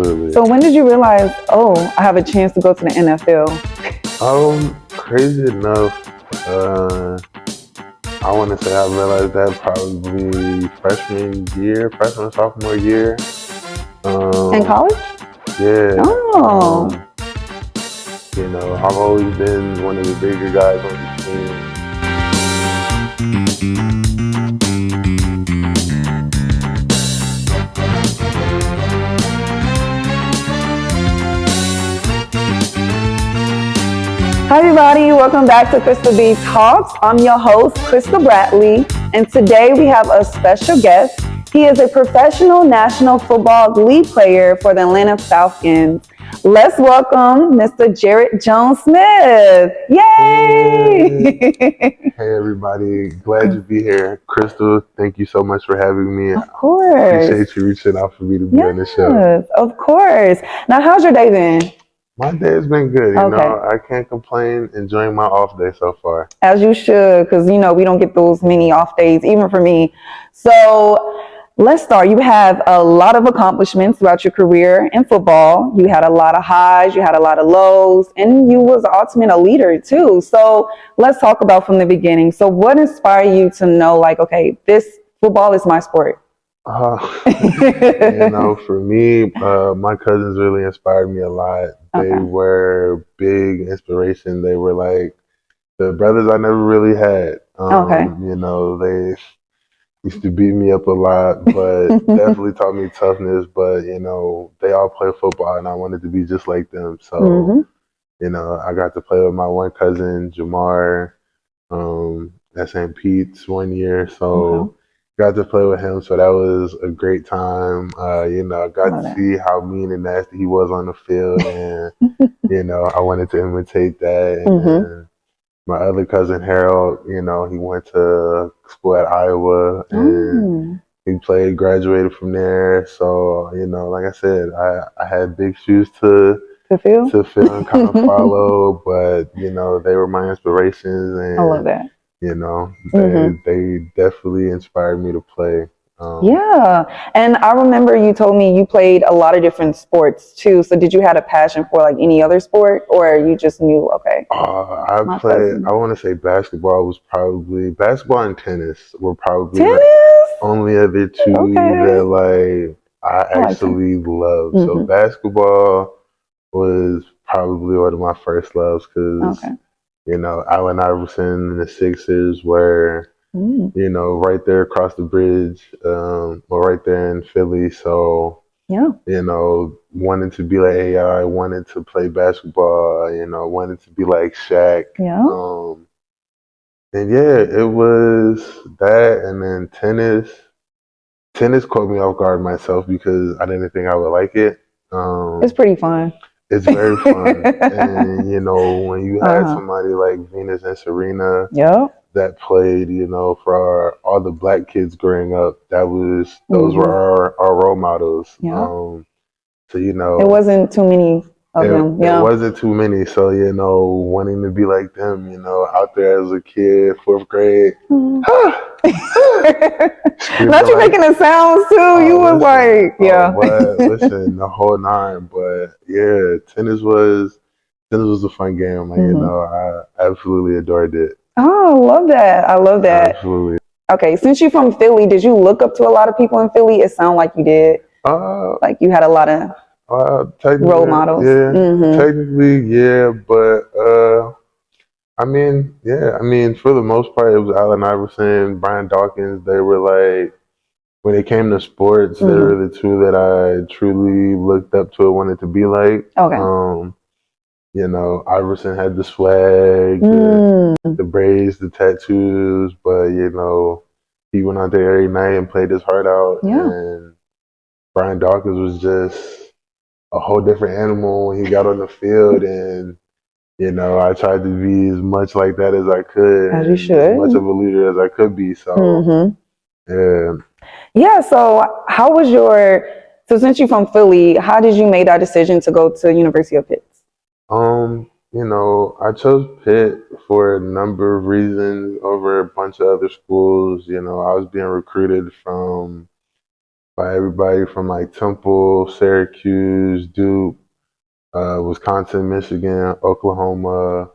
Absolutely. So when did you realize, oh, I have a chance to go to the NFL? Crazy enough, I want to say I realized that probably sophomore year. In college? Yeah. Oh. I've always been one of the bigger guys on the team. Hi everybody, welcome back to Crystal B Talks. I'm your host, Crystal Bradley, and today we have a special guest. He is a professional National Football League player for the Atlanta Falcons. Let's welcome Mr. Jaryd Jones-Smith. Yay! Hey everybody, glad to be here. Crystal, thank you so much for having me. Of course. I appreciate you reaching out for me to be on the show. Yes, of course. Now, how's your day been? My day has been good. You know, I can't complain. Enjoying my off day so far. As you should, because, we don't get those many off days, even for me. So let's start. You have a lot of accomplishments throughout your career in football. You had a lot of highs, you had a lot of lows, and you was ultimately a leader too. So let's talk about from the beginning. So what inspired you to know, okay, this football is my sport? For me, my cousins really inspired me a lot. They were big inspiration. They were like the brothers I never really had. They used to beat me up a lot, but definitely taught me toughness. But, they all play football and I wanted to be just like them. So, I got to play with my one cousin, Jamar, at St. Pete's one year. So got to play with him. So that was a great time. I got to see how mean and nasty he was on the field. And, I wanted to imitate that. And my other cousin, Harold, he went to school at Iowa and he graduated from there. So, like I said, I had big shoes to fill and kind of follow, but, they were my inspirations. And I love that. They definitely inspired me to play. And I remember you told me you played a lot of different sports too. So did you have a passion for any other sport, or you just knew, I want to say basketball and tennis were probably the only other two that I actually loved. So basketball was probably one of my first loves because Allen Iverson and the Sixers were, right there across the bridge, or right there in Philly. So, wanted to be like AI, wanted to play basketball, wanted to be like Shaq. It was that. And then tennis. Tennis caught me off guard myself because I didn't think I would like it. It's pretty fun. It's very fun. And, when you had somebody like Venus and Serena that played, for all the black kids growing up, those were our role models. It wasn't too many of them. It wasn't too many. So, wanting to be like them, out there as a kid, 4th grade. Not you making the sounds too. You was listen, the whole 9. But tennis was a fun game. I absolutely adored it. Oh, I love that. Absolutely. Okay, since you're from Philly, did you look up to a lot of people in Philly? It sounded like you did. You had a lot of role models. Technically, but for the most part, it was Allen Iverson, Brian Dawkins. They were when it came to sports, they were the two that I truly looked up to and wanted to be like. Iverson had the swag, the braids, the tattoos, but he went out there every night and played his heart out. And Brian Dawkins was just a whole different animal when he got on the field, and I tried to be as much like that as I could, as you should, as much of a leader as I could be. So so how was so since you're from Philly, how did you make that decision to go to University of Pittsburgh? I chose Pitt for a number of reasons over a bunch of other schools. I was being recruited from by everybody from like Temple, Syracuse, Duke, Wisconsin, Michigan, Oklahoma.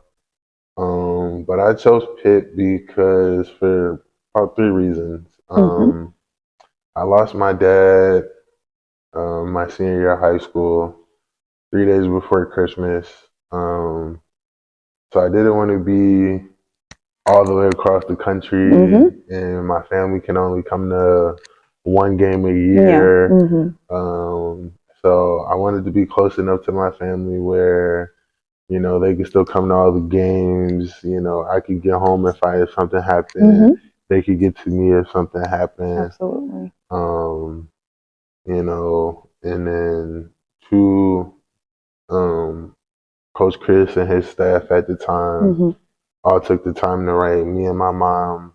But I chose Pitt because for about 3 reasons. I lost my dad my senior year of high school, 3 days before Christmas. So I didn't want to be all the way across the country, and my family can only come to one game a year. So I wanted to be close enough to my family where, you know, they could still come to all the games. You know, I could get home if something happened. They could get to me if something happened. Absolutely. You know, and then two, Coach Chris and his staff at the time all took the time to write me and my mom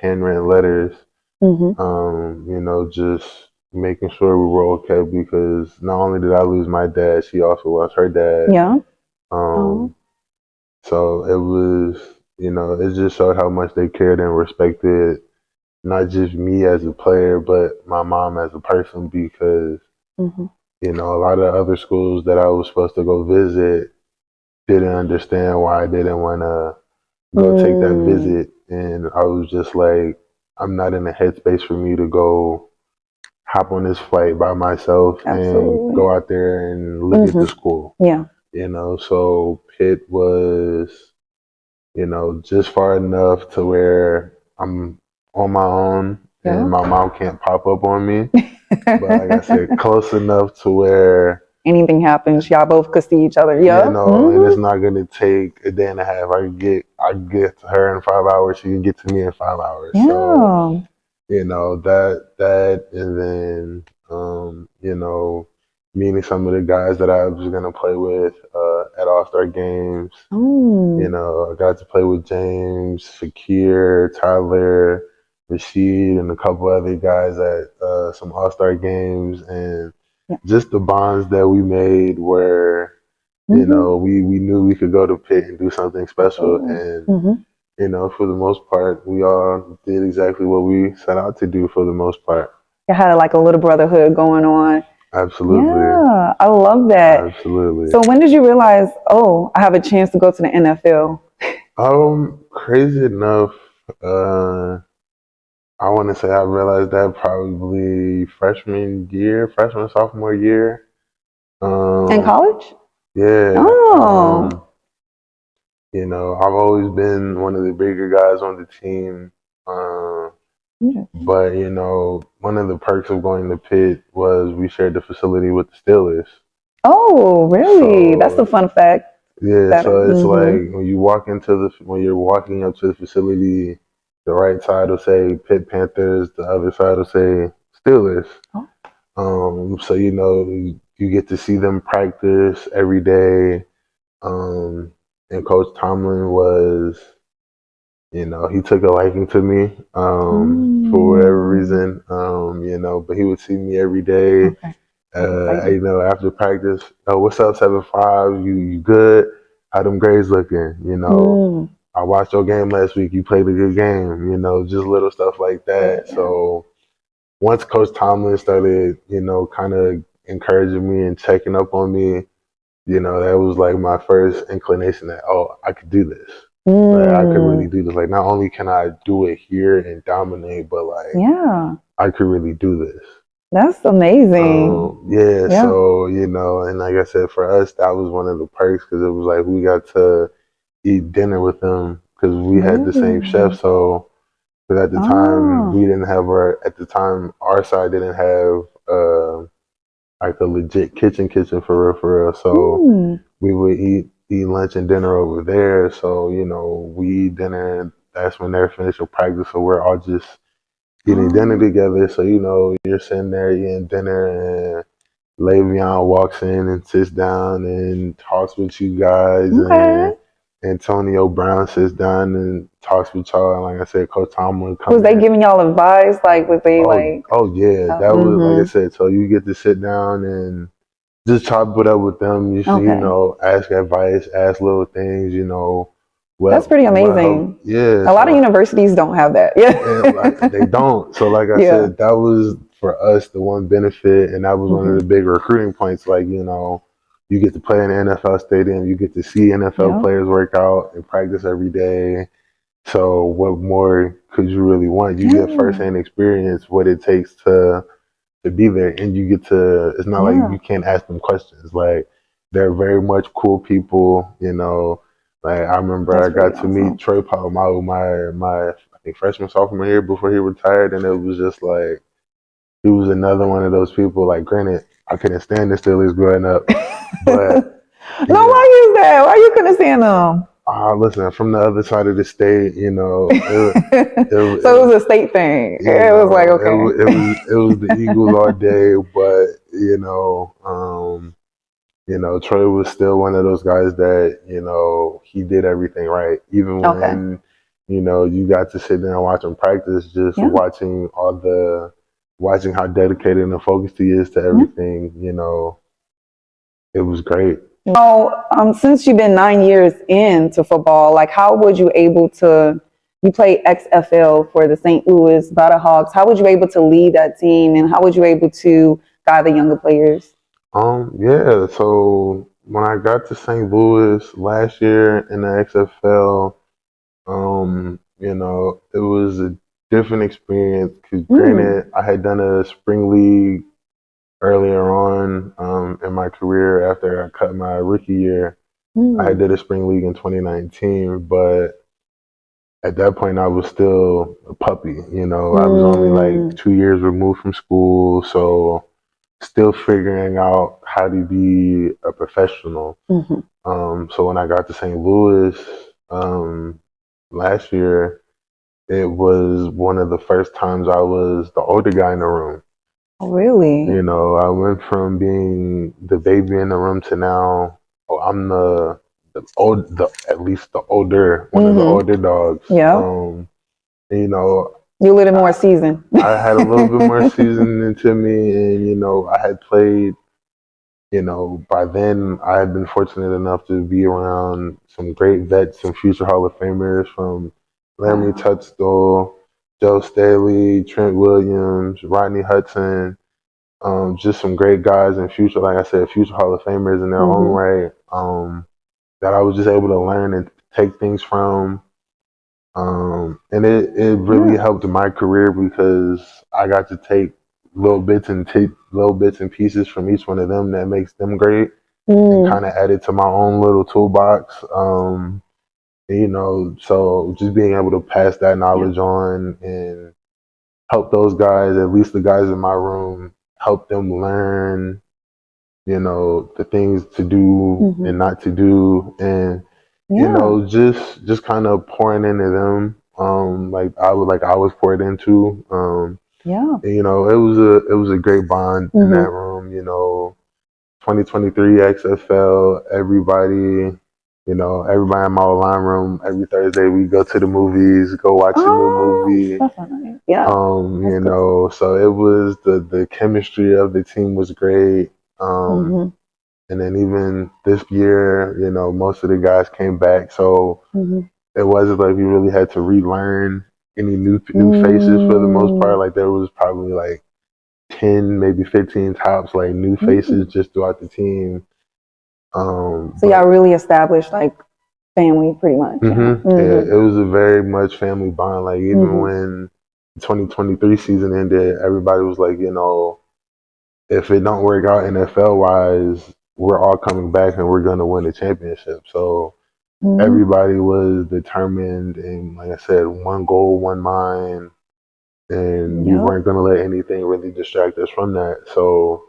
handwritten letters. You know, just making sure we were okay, because not only did I lose my dad, she also lost her dad. Yeah. So it was, you know, it just showed how much they cared and respected not just me as a player, but my mom as a person, because, you know, a lot of other schools that I was supposed to go visit didn't understand why I didn't want to go take that visit. And I was just like, I'm not in the headspace for me to go hop on this flight by myself and go out there and look at the school. Yeah. You know, so Pitt was, you know, just far enough to where I'm on my own and my mom can't pop up on me. But like I said, close enough to where anything happens, y'all both could see each other. Yeah. You know, and it's not gonna take a day and a half. I get to her in 5 hours, she can get to me in 5 hours. Yeah. So, you know, that and then you know, meeting some of the guys that I was gonna play with at All-Star games. You know, I got to play with James, Fakir, Tyler, Rashid, and a couple other guys at some All-Star games, and just the bonds that we made where, you know, we knew we could go to Pitt and do something special. And, you know, for the most part, we all did exactly what we set out to do for the most part. You had like a little brotherhood going on. Absolutely. Yeah, I love that. Absolutely. So when did you realize, oh, I have a chance to go to the NFL? Crazy enough, I want to say I realized that probably sophomore year. In college? Yeah. Oh. You know, I've always been one of the bigger guys on the team. But, you know, one of the perks of going to Pitt was we shared the facility with the Steelers. Oh, really? So, that's a fun fact. Yeah, so it's like when you're walking up to the facility, the right side will say Pitt Panthers, the other side will say Steelers. So, you know, you get to see them practice every day. And Coach Tomlin was, you know, he took a liking to me for whatever reason, you know, but he would see me every day. You know, after practice, oh, what's up, 7-5? You good? How them grades looking? You know, I watched your game last week. You played a good game. You know, just little stuff like that. So once Coach Tomlin started, you know, kind of encouraging me and checking up on me, you know, that was like my first inclination that, oh, I could do this. Like, I could really do this. Like, not only can I do it here and dominate, but like, I could really do this. That's amazing. Yeah, so, you know, and like I said, for us, that was one of the perks, because it was like we got to eat dinner with them because we had the same chef. So, because at the time, we didn't have our side didn't have like a legit kitchen for real. So, we would eat lunch and dinner over there. So, you know, we eat dinner, and that's when they're finished with practice. So, we're all just eating dinner together. So, you know, you're sitting there eating dinner, and Le'Veon walks in and sits down and talks with you guys. And Antonio Brown sits down and talks with y'all. And like I said, Coach Tomlin comes in. Was they giving y'all advice? Like, was they Oh, yeah. That was, like I said, so you get to sit down and just chop it up with them. You should, you know, ask advice, ask little things, you know. That's pretty amazing. A lot of universities don't have that. Like, they don't. So like I said, that was for us, the one benefit, and that was one of the big recruiting points, like, you know, you get to play in the NFL stadium, you get to see NFL players work out and practice every day. So what more could you really want? You get firsthand experience what it takes to be there, and you get to, it's not like you can't ask them questions. Like, they're very much cool people, you know. Like, I remember I got to meet Troy Polamalu my I think freshman, sophomore year before he retired, and it was just like, he was another one of those people. Like, granted, I couldn't stand the Steelers growing up, but why is that? Why you couldn't stand them? Listen, from the other side of the state, you know. So it was a state thing. It was like, okay. It was the Eagles all day, but you know, Troy was still one of those guys that, you know, he did everything right. Even when, you know, you got to sit there and watch him practice, just watching how dedicated and focused he is to everything, you know, it was great. Since you've been 9 years into football, like, how would you able to, you play XFL for the St. Louis Battlehawks, how would you able to lead that team, and how would you able to guide the younger players? So when I got to St. Louis last year in the XFL, you know, it was a different experience, because granted, I had done a spring league earlier on in my career after I cut my rookie year. I did a spring league in 2019, but at that point I was still a puppy, you know. I was only like 2 years removed from school, so still figuring out how to be a professional. So when I got to St. Louis last year, it was one of the first times I was the older guy in the room. Oh, really? You know, I went from being the baby in the room to now, I'm at least the older, one of the older dogs. Yeah. You know, you a little more seasoned. I had a little bit more season into me, and, you know, I had played, you know, by then I had been fortunate enough to be around some great vets, some future Hall of Famers, from Larry Tutstall, Joe Staley, Trent Williams, Rodney Hudson. Just some great guys and future, like I said, future Hall of Famers in their own right, that I was just able to learn and take things from. And it really helped my career, because I got to take little bits and pieces from each one of them that makes them great, and kind of add it to my own little toolbox. You know, so just being able to pass that knowledge on and help those guys, at least the guys in my room, help them learn, you know, the things to do and not to do, and you know, just kind of pouring into them, like I was poured into. And, you know, it was a great bond in that room. You know, 2023 XFL, everybody. You know, everybody in my line room, every Thursday we go to the movies, go watch a new movie. Definitely. Yeah. You know, so it was the chemistry of the team was great. And then even this year, you know, most of the guys came back, so it wasn't like we really had to relearn any new faces for the most part. Like, there was probably like 10, maybe 15 tops, like new faces just throughout the team. So y'all really established like family, pretty much. Yeah, it was a very much family bond. Like, even when the 2023 season ended, everybody was like, you know, if it don't work out NFL wise, we're all coming back and we're going to win the championship. So everybody was determined, and like I said, one goal, one mind, and we weren't going to let anything really distract us from that. So,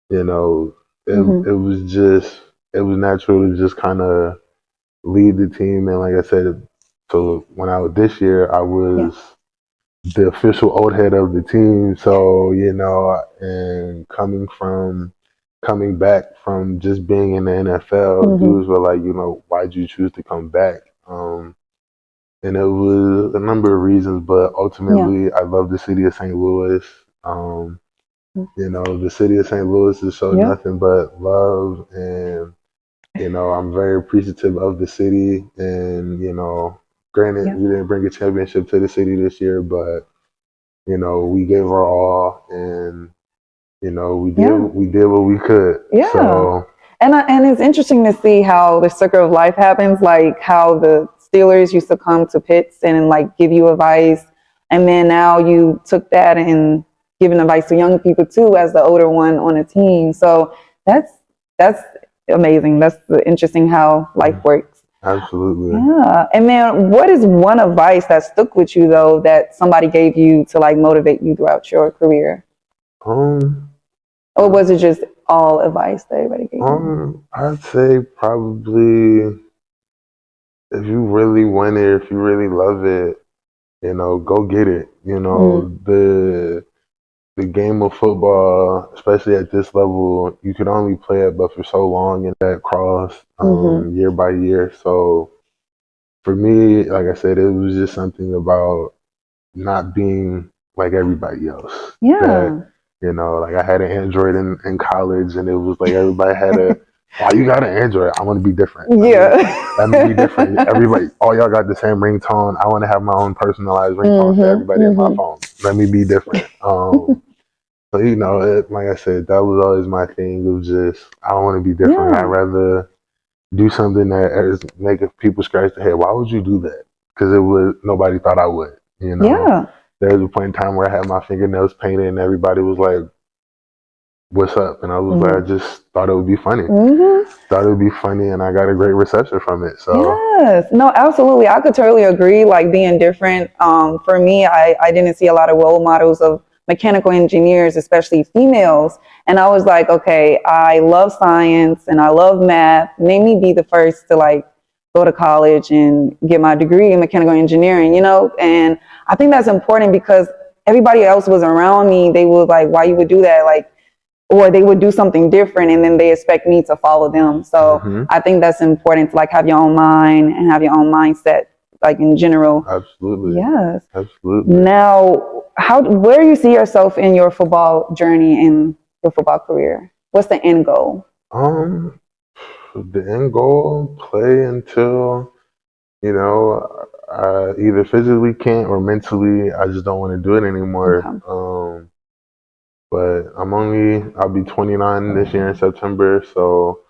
you know, it was natural to just kind of lead the team. And like I said, so when I was this year, I was the official old head of the team. So, you know, and coming back from just being in the NFL, dudes were like, you know, why'd you choose to come back? And it was a number of reasons, but ultimately I love the city of St. Louis. You know, the city of St. Louis is so nothing but love, and, you know, I'm very appreciative of the city. And, you know, granted, we didn't bring a championship to the city this year, but, you know, we gave our all, and you know, we did what we could. Yeah. So, and it's interesting to see how the circle of life happens, like how the Steelers used to come to Pitts and like give you advice, and then now you took that and giving advice to younger people too as the older one on a team. So that's amazing. That's interesting how life works. Absolutely. Yeah. And then what is one advice that stuck with you though that somebody gave you to like motivate you throughout your career? Or was it just all advice that everybody gave you? I'd say probably if you really want it, if you really love it, you know, go get it. You know, the game of football, especially at this level, you can only play it but for so long in that cross year by year. So for me, like I said, it was just something about not being like everybody else. Yeah. That, you know, like I had an Android in college, and it was like everybody had a, why you got an Android? I want to be different. Let me be different. Everybody, all y'all got the same ringtone. I want to have my own personalized ringtone for everybody in my phone. Let me be different. So, you know, like I said, that was always my thing. It was just, I don't want to be different. I'd rather do something that is making people scratch their head. Why would you do that? Because nobody thought I would. You know. Yeah. There was a point in time where I had my fingernails painted, and everybody was like, "What's up?" And I was like, "I just thought it would be funny. Thought it would be funny," and I got a great reception from it. So yes, no, absolutely, I could totally agree. Like being different. For me, I didn't see a lot of role models of mechanical engineers, especially females. And I was like, okay, I love science and I love math. Name me be the first to like go to college and get my degree in mechanical engineering, you know? And I think that's important because everybody else was around me. They were like, why you would do that? Like, or they would do something different and then they expect me to follow them. So I think that's important to like have your own mind and have your own mindset, like in general. Absolutely. Yes. Absolutely. Now, where do you see yourself in your football journey and your football career? What's the end goal? The end goal, play until, you know, I either physically can't or mentally I just don't want to do it anymore. Okay. But I'll be 29 this year in September, so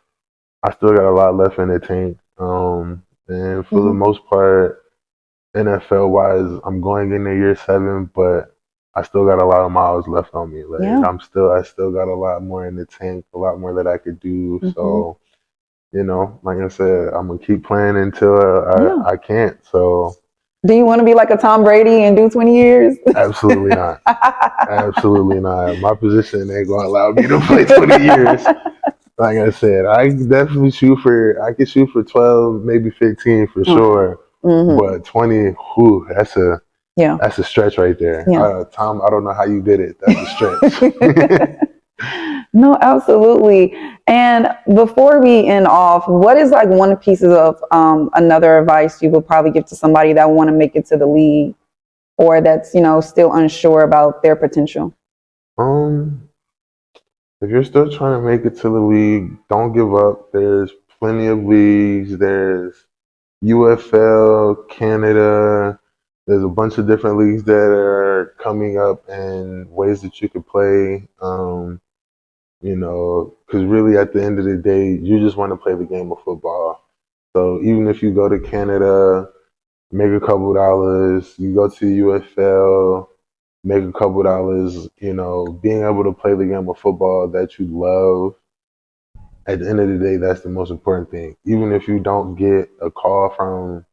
I still got a lot left in the tank. And for the most part, NFL wise, I'm going into year 7, but I still got a lot of miles left on me. Like I still got a lot more in the tank, a lot more that I could do. So, you know, like I said, I'm gonna keep playing until I can't. So, do you want to be like a Tom Brady and do 20 years? Absolutely not. Absolutely not. My position ain't gonna allow me to play 20 years. Like I said, I definitely I could shoot for 12, maybe 15 for sure. But 20, whew, that's a stretch right there. Tom, I don't know how you did it. That's a stretch. No, absolutely. And before we end off, what is like one piece of another advice you would probably give to somebody that want to make it to the league or that's, you know, still unsure about their potential? If you're still trying to make it to the league, don't give up. There's plenty of leagues. There's UFL, Canada. There's a bunch of different leagues that are coming up and ways that you could play. You know, because really at the end of the day, you just want to play the game of football. So even if you go to Canada, make a couple dollars, you go to UFL, make a couple dollars, you know, being able to play the game of football that you love, at the end of the day, that's the most important thing. Even if you don't get a call from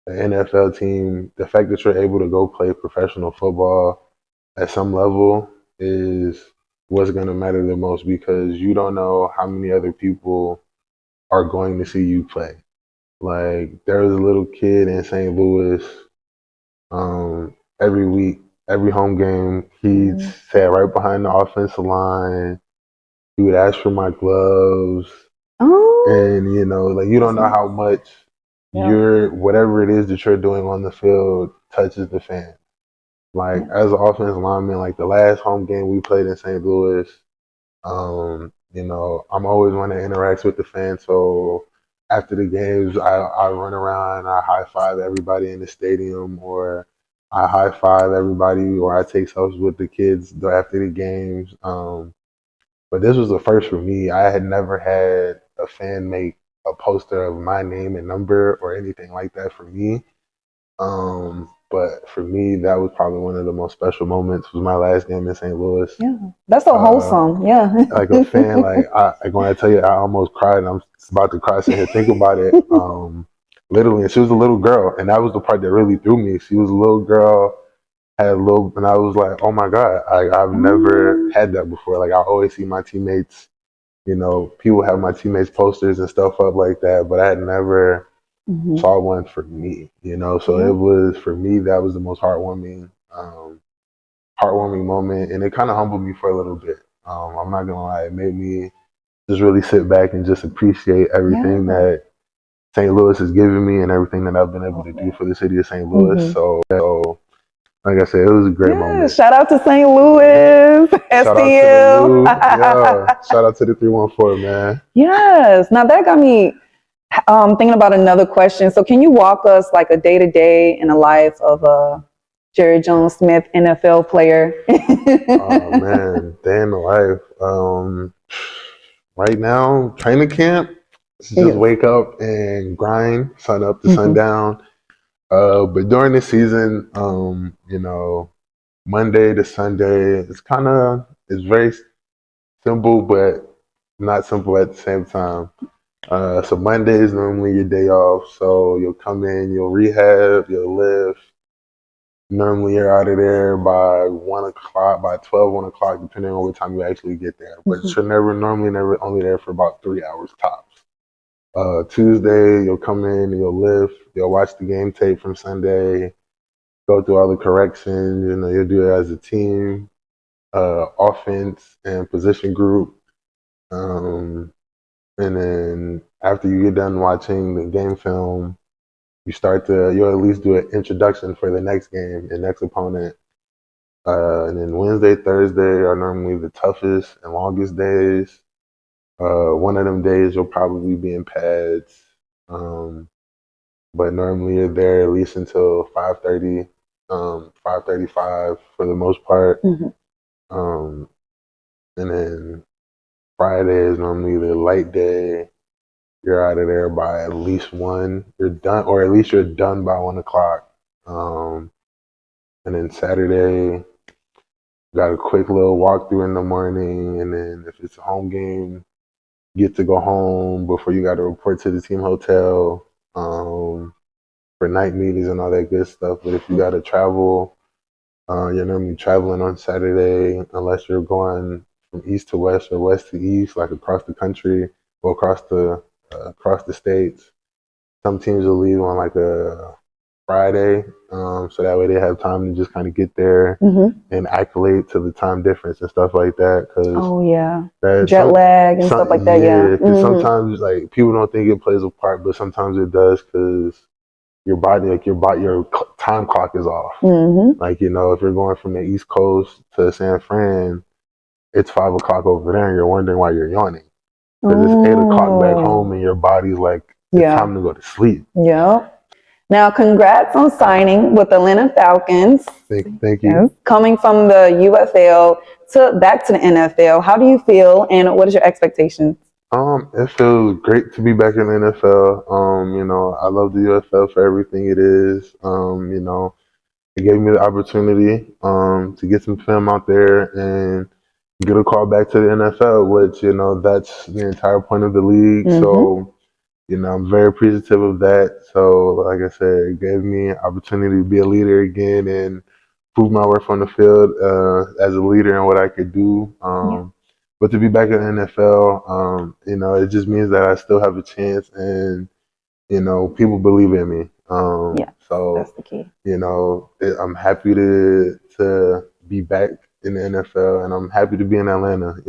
an NFL team, the fact that you're able to go play professional football at some level is what's going to matter the most, because you don't know how many other people are going to see you play. Like, there was a little kid in St. Louis, every week, every home game, he'd sat right behind the offensive line. He would ask for my gloves. And, you know, like, you don't know how much whatever it is that you're doing on the field touches the fan. Like, as an offensive lineman, like the last home game we played in St. Louis, you know, I'm always one that interacts with the fans. So after the games, I run around, I high five everybody in the stadium, or I high five everybody, or I take selfies with the kids after the games. But this was the first for me. I had never had a fan make a poster of my name and number or anything like that for me. But for me, that was probably one of the most special moments. Was my last game in St. Louis. Yeah, that's so wholesome. Yeah, like a fan, like when I tell you, I almost cried. And I'm about to cry sitting here thinking about it. Literally, and she was a little girl, and that was the part that really threw me. She was a little girl, had a little, and I was like, oh my god, I've never had that before. Like I always see my teammates, people have my teammates posters and stuff up like that, but I had never saw one for me, So it was, for me, that was the most heartwarming moment, and it kind of humbled me for a little bit. I'm not gonna lie, it made me just really sit back and just appreciate everything that St. Louis has given me and everything that I've been able to do for the city of St. Louis. So, like I said, it was a great moment. Shout out to St. Louis, STL. Shout out to the 314, man. Yes. Now that got me thinking about another question. So can you walk us like a day-to-day in the life of a Jaryd Jones-Smith NFL player? Oh man, day in the life. Right now, training camp. Just wake up and grind, sun up to sundown. But during the season, Monday to Sunday, it's very simple, but not simple at the same time. So Monday is normally your day off. So you'll come in, you'll rehab, you'll lift. Normally you're out of there by 1 o'clock, by 12, 1 o'clock, depending on what time you actually get there. But you're never only there for about 3 hours tops. Tuesday, you'll come in, you'll lift, you'll watch the game tape from Sunday, go through all the corrections, you'll do it as a team, offense and position group. And then after you get done watching the game film, you'll at least do an introduction for the next game and next opponent. And then Wednesday, Thursday are normally the toughest and longest days. One of them days you'll probably be in pads, but normally you're there at least until 5:30, 5:35 for the most part. And then Friday is normally the light day. You're out of there by at least 1. You're done, or at least you're done by 1 o'clock. And then Saturday, got a quick little walkthrough in the morning, and then if it's a home game, get to go home before you got to report to the team hotel for night meetings and all that good stuff. But if you got to travel, you're normally traveling on Saturday, unless you're going from east to west or west to east, like across the country or across the states. Some teams will leave on like a Friday, so that way they have time to just kind of get there and acclimate to the time difference and stuff like that. Cause jet lag and stuff like that. Yeah, because sometimes like people don't think it plays a part, but sometimes it does, because your body, your time clock is off. Like if you're going from the East Coast to San Fran, it's 5 o'clock over there, and you're wondering why you're yawning, because it's 8 o'clock back home, and your body's like, it's time to go to sleep. Yeah. Now, congrats on signing with the Atlanta Falcons. Thank you. Yes. Coming from the UFL back to the NFL, how do you feel, and what is your expectations? It feels great to be back in the NFL. I love the UFL for everything it is. It gave me the opportunity to get some film out there and get a call back to the NFL, which that's the entire point of the league. So. I'm very appreciative of that. So, like I said, it gave me an opportunity to be a leader again and prove my worth on the field as a leader and what I could do. But to be back in the NFL, it just means that I still have a chance, and people believe in me. So that's the key. I'm happy to be back in the NFL, and I'm happy to be in Atlanta.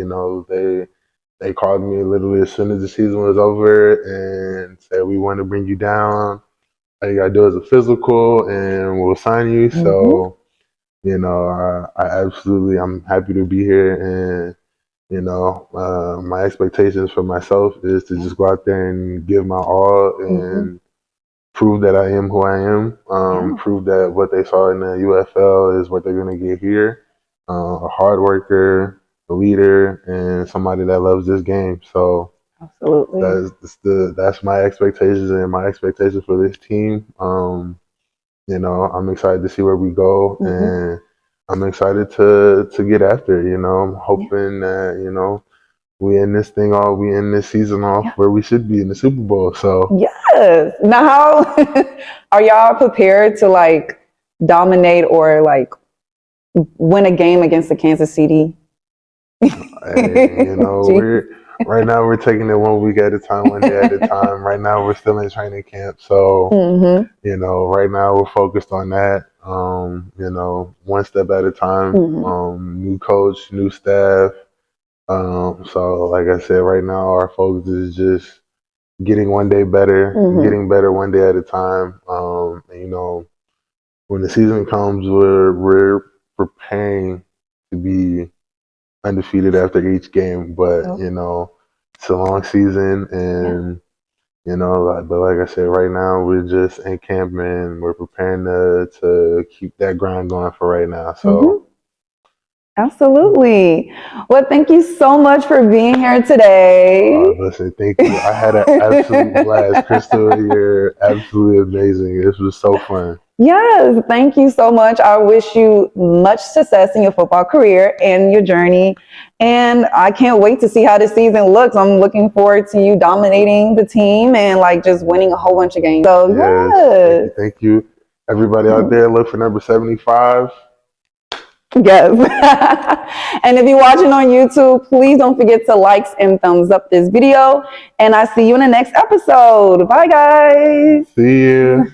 They called me literally as soon as the season was over and said, we want to bring you down. All you got to do is a physical and we'll sign you. So, I'm happy to be here. And, my expectations for myself is to just go out there and give my all and prove that I am who I am, prove that what they saw in the UFL is what they're going to get here. A hard worker, a leader, and somebody that loves this game. So absolutely, that's my expectations and my expectations for this team. You know, I'm excited to see where we go, and I'm excited to get after it. You know, I'm hoping that, you know, we end this season off where we should be in the Super Bowl. So yes. Now, how are y'all prepared to like dominate or like win a game against the Kansas City? you know, right now we're taking it 1 week at a time, 1 day at a time. Right now we're still in training camp, so you know, right now we're focused on that. You know, one step at a time. New coach, new staff. So like I said, right now our focus is just getting 1 day better, getting better 1 day at a time. And, you know, when the season comes, we're preparing to be undefeated after each game. But you know, it's a long season, and you know, but like I said, right now we're just in camp and we're preparing to keep that grind going for right now. So. Absolutely. Well, thank you so much for being here today. Listen, thank you. I had an absolute blast. Crystal, you're absolutely amazing. This was so fun. Yes, thank you so much. I wish you much success in your football career and your journey. And I can't wait to see how this season looks. I'm looking forward to you dominating the team and like just winning a whole bunch of games. So, yes. Thank you. Everybody out there, look for number 75. Yes. And if you're watching on YouTube, please don't forget to like and thumbs up this video. And I see you in the next episode. Bye, guys. See you.